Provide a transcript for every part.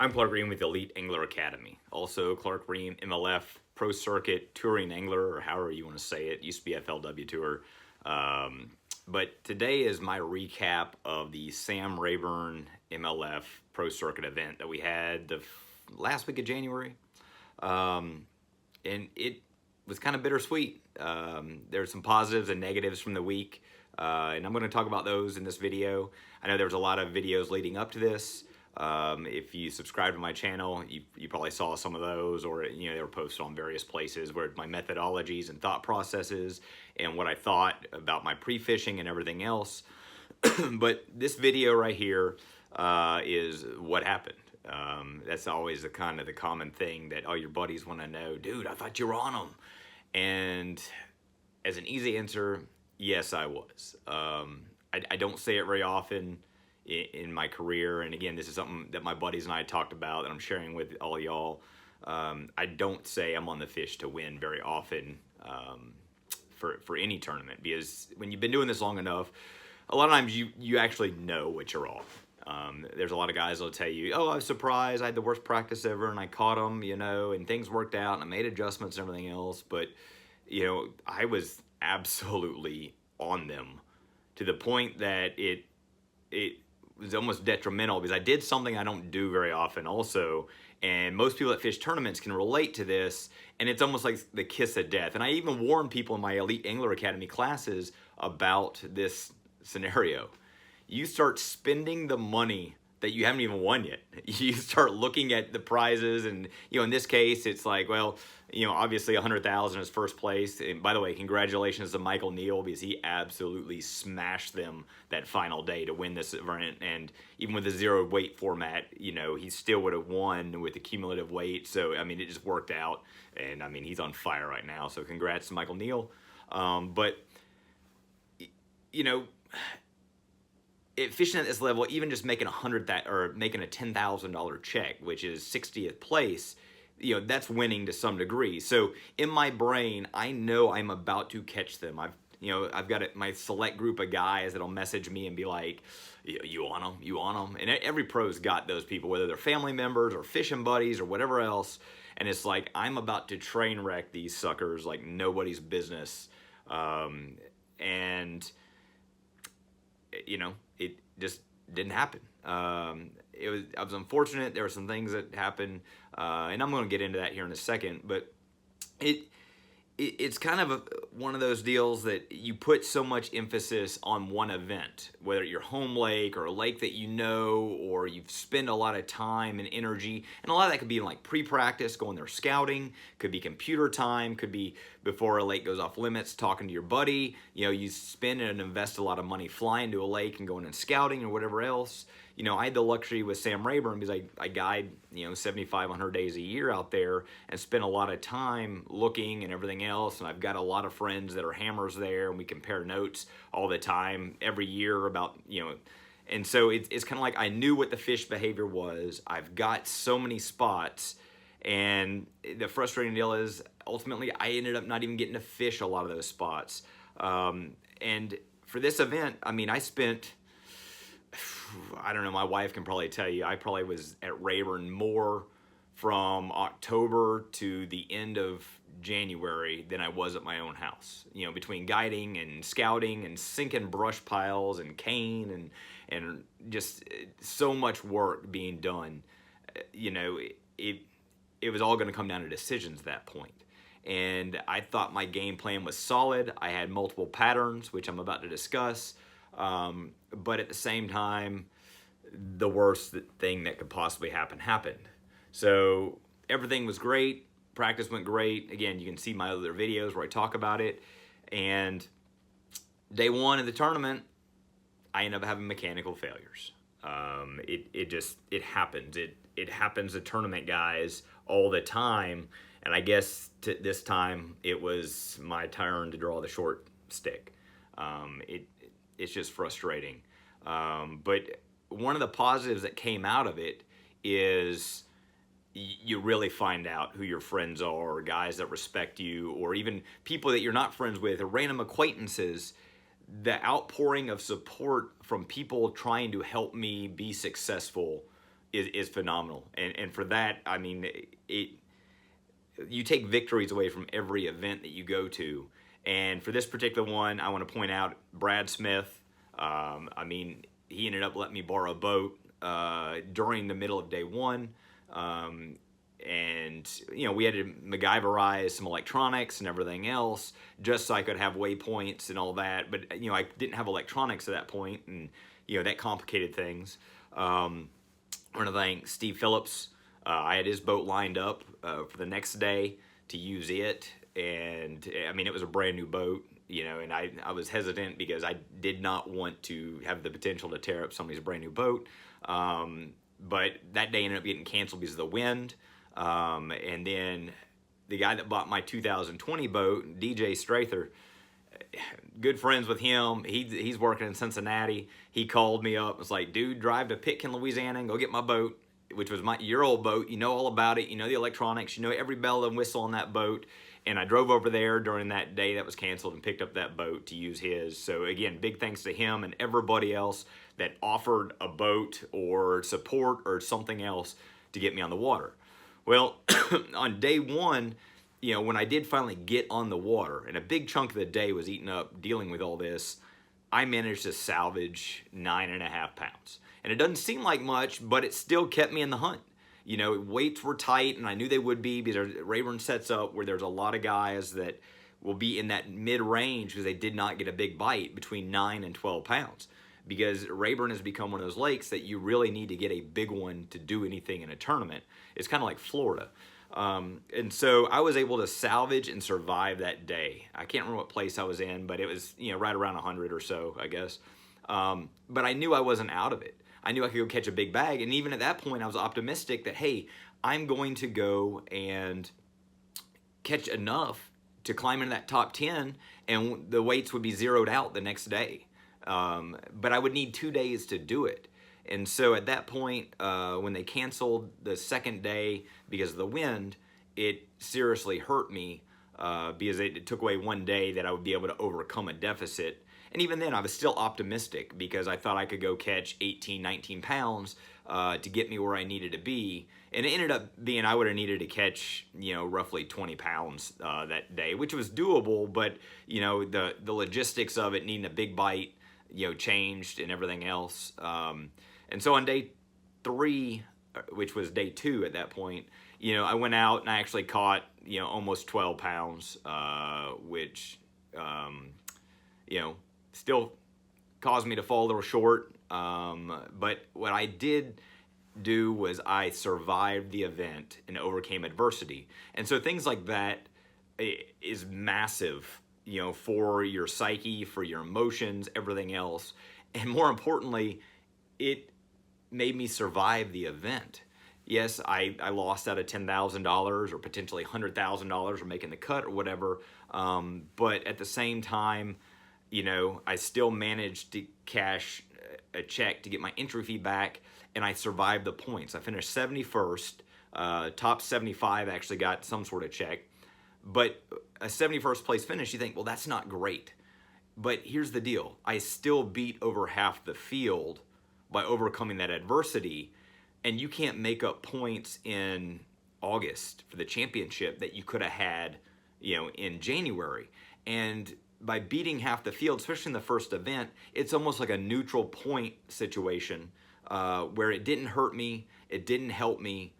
I'm Clark Reehm with Elite Angler Academy. Also, Clark Reehm, MLF Pro Circuit, Touring Angler, or however you want to say it. Used to be FLW Tour. But today is my recap of the Sam Rayburn MLF Pro Circuit event that we had the last week of January. And it was kind of bittersweet. There's some positives and negatives from the week. And I'm going to talk about those in this video. I know there was a lot of videos leading up to this. If you subscribe to my channel, you probably saw some of those, or they were posted on various places where my methodologies and thought processes and what I thought about my pre-fishing and everything else. But this video right here is what happened. That's always the common thing that all your buddies want to know. Dude, I thought you were on them. And as an easy answer, yes, I was. I don't say it very often in my career, and again, this is something that my buddies and I talked about that I'm sharing with all y'all. I don't say I'm on the fish to win very often for any tournament, because when you've been doing this long enough, a lot of times you actually know what you're on. There's a lot of guys that'll tell you, oh, I was surprised, I had the worst practice ever and I caught them, and things worked out and I made adjustments and everything else, but I was absolutely on them to the point that it was almost detrimental, because I did something I don't do very often also, and most people that fish tournaments can relate to this, and it's almost like the kiss of death. And I even warn people in my Elite Angler Academy classes about this scenario. You start spending the money that you haven't even won yet. You start looking at the prizes, and in this case, it's like, well, obviously 100,000 is first place. And by the way, congratulations to Michael Neal, because he absolutely smashed them that final day to win this event. And even with the zero weight format, he still would have won with the cumulative weight. So I mean, it just worked out, and I mean, he's on fire right now. So congrats to Michael Neal. But fishing at this level, even just making making a $10,000 check, which is 60th place, that's winning to some degree. So in my brain, I know I'm about to catch them. I've got my select group of guys that'll message me and be like, you on them, you on them. And every pro's got those people, whether they're family members or fishing buddies or whatever else. And it's like, I'm about to train wreck these suckers like nobody's business. It just didn't happen. I was unfortunate. There were some things that happened, and I'm going to get into that here in a second. But it's kind of one of those deals that you put so much emphasis on one event, whether your home lake or a lake that or you've spent a lot of time and energy, and a lot of that could be like pre-practice, going there scouting, could be computer time, could be before a lake goes off limits, talking to your buddy. You spend and invest a lot of money flying to a lake and going and scouting or whatever else. I had the luxury with Sam Rayburn, because I guide 7,500 days a year out there and spend a lot of time looking and everything else. And I've got a lot of friends that are hammers there, and we compare notes all the time, every year about, and so it's kind of like I knew what the fish behavior was. I've got so many spots, and the frustrating deal is ultimately I ended up not even getting to fish a lot of those spots. And for this event, I mean, I spent, I don't know, my wife can probably tell you, I probably was at Rayburn more from October to the end of January than I was at my own house. Between guiding and scouting and sinking brush piles and cane and just so much work being done. It was all going to come down to decisions at that point. And I thought my game plan was solid. I had multiple patterns, which I'm about to discuss. But at the same time, the worst thing that could possibly happen happened. So everything was great. Practice went great. Again, you can see my other videos where I talk about it. And day one of the tournament, I ended up having mechanical failures. It happens. It happens to tournament guys all the time. And I guess this time it was my turn to draw the short stick. It's just frustrating. But one of the positives that came out of it is you really find out who your friends are, or guys that respect you, or even people that you're not friends with, or random acquaintances. The outpouring of support from people trying to help me be successful is phenomenal. And for that, I mean, you take victories away from every event that you go to. And for this particular one, I want to point out Brad Smith. I mean, he ended up letting me borrow a boat during the middle of day one. And, you know, we had to MacGyverize some electronics and everything else just so I could have waypoints and all that. But, you know, I didn't have electronics at that point, and, you know, that complicated things. I want to thank Steve Phillips. I had his boat lined up for the next day to use it. And, I mean, it was a brand new boat, you know, and I was hesitant because I did not want to have the potential to tear up somebody's brand new boat. But that day ended up getting canceled because of the wind. And then the guy that bought my 2020 boat, DJ Strather, good friends with him. He's working in Cincinnati. He called me up. Was like, dude, drive to Pitkin, Louisiana, and go get my boat, which was your old boat. You know all about it. You know the electronics. You know every bell and whistle on that boat. And I drove over there during that day that was canceled and picked up that boat to use his. So again, big thanks to him and everybody else that offered a boat or support or something else to get me on the water. Well, on day one, you know, when I did finally get on the water, and a big chunk of the day was eaten up dealing with all this, I managed to salvage 9.5 pounds. And it doesn't seem like much, but it still kept me in the hunt. You know, weights were tight, and I knew they would be because Rayburn sets up where there's a lot of guys that will be in that mid-range because they did not get a big bite between 9 and 12 pounds. Because Rayburn has become one of those lakes that you really need to get a big one to do anything in a tournament. It's kind of like Florida. And so I was able to salvage and survive that day. I can't remember what place I was in, but it was, you know, right around 100 or so, I guess. But I knew I wasn't out of it. I knew I could go catch a big bag. And even at that point, I was optimistic that, hey, I'm going to go and catch enough to climb into that top 10, and the weights would be zeroed out the next day. But I would need 2 days to do it. And so at that point, when they canceled the second day because of the wind, it seriously hurt me because it took away 1 day that I would be able to overcome a deficit. And even then, I was still optimistic because I thought I could go catch 18, 19 pounds to get me where I needed to be. And it ended up being I would have needed to catch, you know, roughly 20 pounds that day, which was doable. But, you know, the logistics of it needing a big bite, you know, changed and everything else. And so on day 3, which was day 2 at that point, you know, I went out and I actually caught, you know, almost 12 pounds, which, you know, still caused me to fall a little short. But what I did do was I survived the event and overcame adversity. And so things like that is massive, you know, for your psyche, for your emotions, everything else. And more importantly, it made me survive the event. Yes, I lost out of $10,000 or potentially $100,000 or making the cut or whatever. But at the same time, you know, I still managed to cash a check to get my entry fee back, and I survived the points. I finished 71st. Top 75 actually got some sort of check. But a 71st place finish, you think, well, that's not great. But here's the deal. I still beat over half the field by overcoming that adversity. And you can't make up points in August for the championship that you could have had, you know, in January. And by beating half the field, especially in the first event, it's almost like a neutral point situation where it didn't hurt me, it didn't help me,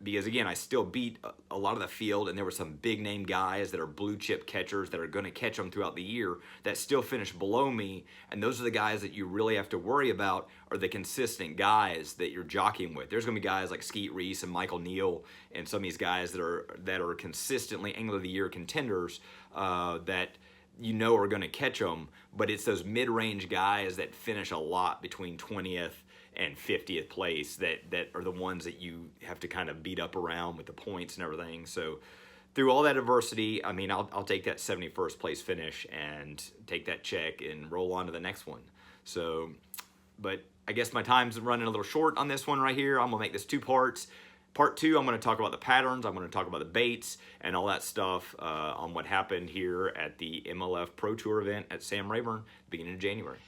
because again, I still beat a lot of the field, and there were some big name guys that are blue chip catchers that are going to catch them throughout the year that still finish below me, and those are the guys that you really have to worry about are the consistent guys that you're jockeying with. There's going to be guys like Skeet Reese and Michael Neal and some of these guys that are consistently Angler of the Year contenders that you know are going to catch them, but it's those mid-range guys that finish a lot between 20th and 50th place that are the ones that you have to kind of beat up around with the points and everything. So through all that adversity, I mean, I'll take that 71st place finish and take that check and roll on to the next one. So, but I guess my time's running a little short on this one right here. I'm gonna make this 2 parts. Part 2, I'm gonna talk about the patterns, I'm gonna talk about the baits and all that stuff on what happened here at the MLF Pro Tour event at Sam Rayburn, beginning of January.